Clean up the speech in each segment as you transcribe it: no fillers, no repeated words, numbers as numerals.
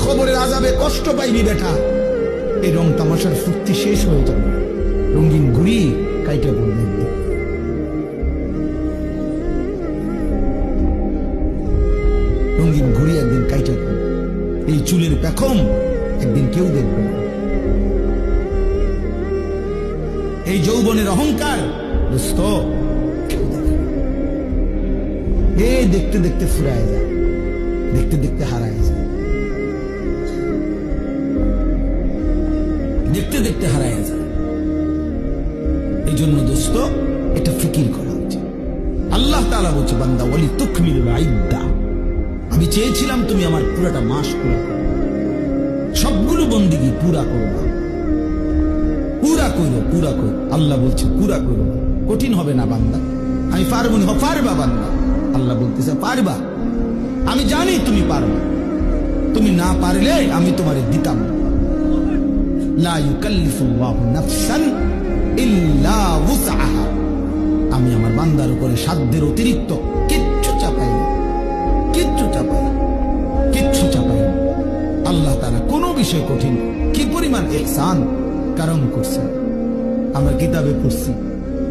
খবরের আযাবে কষ্ট পাইবি বেটা। এই রং তামাশার ফুর্তি শেষ হয়ে যাবে, রঙিন ঘুড়ি কাইটা পড়বে। রঙিন ঘুড়ি একদিন কাইটা পড়বে, এই চুলের পেখম একদিন কেউ দেখবে না। এই যৌবনের অহংকার দোস্ত কেউ দেখবে না। এই দেখতে দেখতে ফুরায় যায়, দেখতে দেখতে হারায় যায়, দেখতে দেখতে হারায় যায়। এই জন্য দোস্ত এটা ফিকির করা উচিত। আল্লাহ তাআলা বলছে, বান্দা ওয়ালি তুকমিলুল ইদ্দা, আমি চেয়েছিলাম তুমি আমার পুরাটা মাস পুরা করো, সবগুলো বন্দেগী পুরা করবা, পুরা করো, পুরা করো। আল্লাহ বলছে পুরা করো, কঠিন হবে না বান্দা। আমি পারবো না, পারবা বান্দা। আল্লাহ বলতেছে পারবা, আমি জানি তুমি পারবা, তুমি না পারলে আমি তোমারে দিতাম। লা ইউকাল্লিফুল্লাহু নাফসান ইল্লা উসআহা, আমি আমার বান্দার উপরে সাধ্যের অতিরিক্ত কিচ্ছু চাপাই না, কিচ্ছু চাপাই না, কিচ্ছু চাপাই না। আল্লাহ তাআলা কোনো বিষয় কঠিন, কি পরিমাণ ইহসান কারণ করছেন আমরা কিতাবে পড়ছি।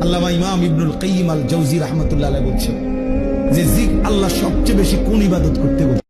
আল্লামা ইমাম ইবনুল কাইয়িম আল জাওজি রাহমাতুল্লাহ আলাইহি বলছেন যে আল্লাহ সবচেয়ে বেশি কোন ইবাদত করতে বলে?